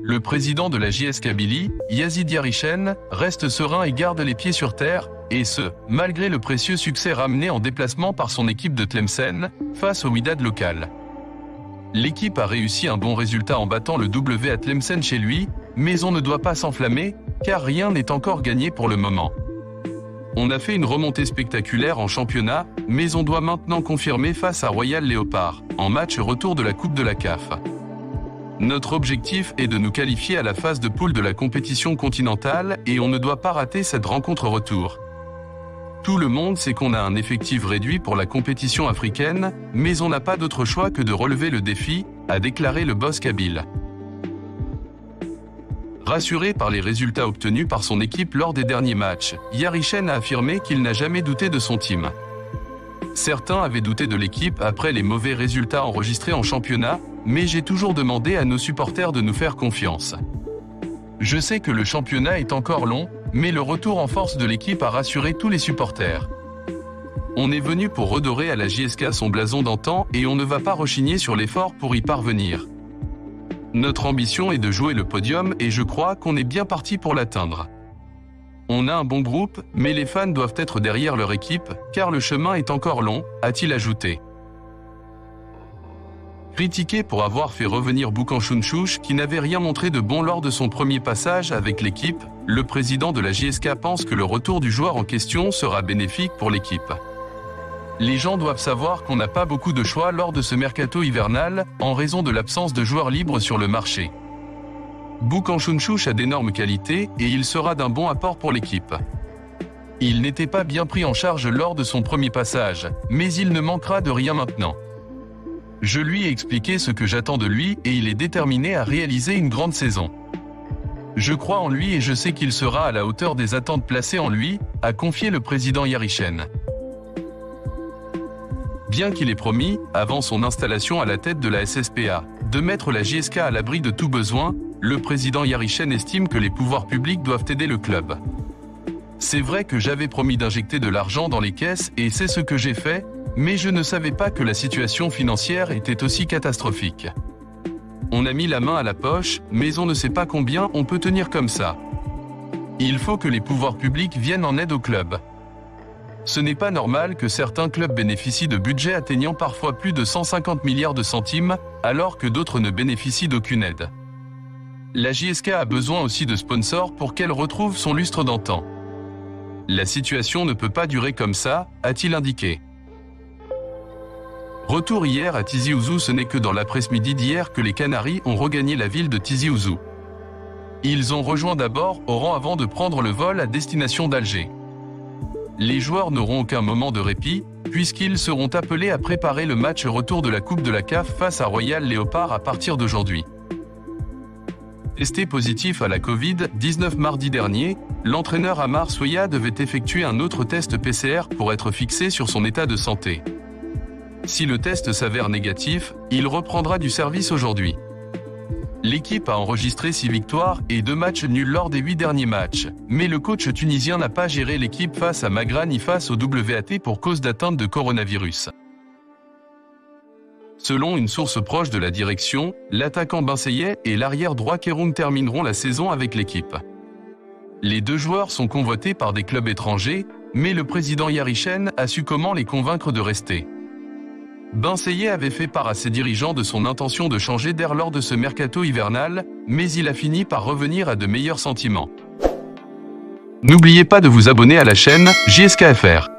Le président de la JS Kabylie, Yazid Yarichen, reste serein et garde les pieds sur terre, et ce, malgré le précieux succès ramené en déplacement par son équipe de Tlemcen, face au Wydad local. L'équipe a réussi un bon résultat en battant le W à Tlemcen chez lui, mais on ne doit pas s'enflammer, car rien n'est encore gagné pour le moment. On a fait une remontée spectaculaire en championnat, mais on doit maintenant confirmer face à Royal Léopard, en match retour de la Coupe de la CAF. Notre objectif est de nous qualifier à la phase de poule de la compétition continentale et on ne doit pas rater cette rencontre retour. Tout le monde sait qu'on a un effectif réduit pour la compétition africaine, mais on n'a pas d'autre choix que de relever le défi, a déclaré le boss kabyle. Rassuré par les résultats obtenus par son équipe lors des derniers matchs, Yarichen a affirmé qu'il n'a jamais douté de son team. Certains avaient douté de l'équipe après les mauvais résultats enregistrés en championnat, mais j'ai toujours demandé à nos supporters de nous faire confiance. Je sais que le championnat est encore long, mais le retour en force de l'équipe a rassuré tous les supporters. On est venu pour redorer à la JSK son blason d'antan et on ne va pas rechigner sur l'effort pour y parvenir. Notre ambition est de jouer le podium et je crois qu'on est bien parti pour l'atteindre. On a un bon groupe, mais les fans doivent être derrière leur équipe, car le chemin est encore long, a-t-il ajouté. Critiqué pour avoir fait revenir Boucan Chunchouch qui n'avait rien montré de bon lors de son premier passage avec l'équipe, le président de la JSK pense que le retour du joueur en question sera bénéfique pour l'équipe. Les gens doivent savoir qu'on n'a pas beaucoup de choix lors de ce mercato hivernal, en raison de l'absence de joueurs libres sur le marché. Boucan Chunchouch a d'énormes qualités et il sera d'un bon apport pour l'équipe. Il n'était pas bien pris en charge lors de son premier passage, mais il ne manquera de rien maintenant. Je lui ai expliqué ce que j'attends de lui et il est déterminé à réaliser une grande saison. Je crois en lui et je sais qu'il sera à la hauteur des attentes placées en lui, a confié le président Yarichen. Bien qu'il ait promis, avant son installation à la tête de la SSPA, de mettre la JSK à l'abri de tout besoin, le président Yarichen estime que les pouvoirs publics doivent aider le club. C'est vrai que j'avais promis d'injecter de l'argent dans les caisses et c'est ce que j'ai fait, mais je ne savais pas que la situation financière était aussi catastrophique. On a mis la main à la poche, mais on ne sait pas combien on peut tenir comme ça. Il faut que les pouvoirs publics viennent en aide au club. Ce n'est pas normal que certains clubs bénéficient de budgets atteignant parfois plus de 150 milliards de centimes, alors que d'autres ne bénéficient d'aucune aide. La JSK a besoin aussi de sponsors pour qu'elle retrouve son lustre d'antan. La situation ne peut pas durer comme ça, a-t-il indiqué. Retour hier à Tizi Ouzou, ce n'est que dans l'après-midi d'hier que les Canaries ont regagné la ville de Tizi Ouzou. Ils ont rejoint d'abord Oran avant de prendre le vol à destination d'Alger. Les joueurs n'auront aucun moment de répit, puisqu'ils seront appelés à préparer le match retour de la Coupe de la CAF face à Royal Léopard à partir d'aujourd'hui. Testé positif à la Covid-19 mardi dernier, l'entraîneur Amar Soya devait effectuer un autre test PCR pour être fixé sur son état de santé. Si le test s'avère négatif, il reprendra du service aujourd'hui. L'équipe a enregistré 6 victoires et 2 matchs nuls lors des 8 derniers matchs, mais le coach tunisien n'a pas géré l'équipe face à Magra ni face au WAT pour cause d'atteinte de coronavirus. Selon une source proche de la direction, l'attaquant Binseyeh et l'arrière droit Keroum termineront la saison avec l'équipe. Les deux joueurs sont convoités par des clubs étrangers, mais le président Yarichen a su comment les convaincre de rester. Binseyeh avait fait part à ses dirigeants de son intention de changer d'air lors de ce mercato hivernal, mais il a fini par revenir à de meilleurs sentiments. N'oubliez pas de vous abonner à la chaîne JSKFR.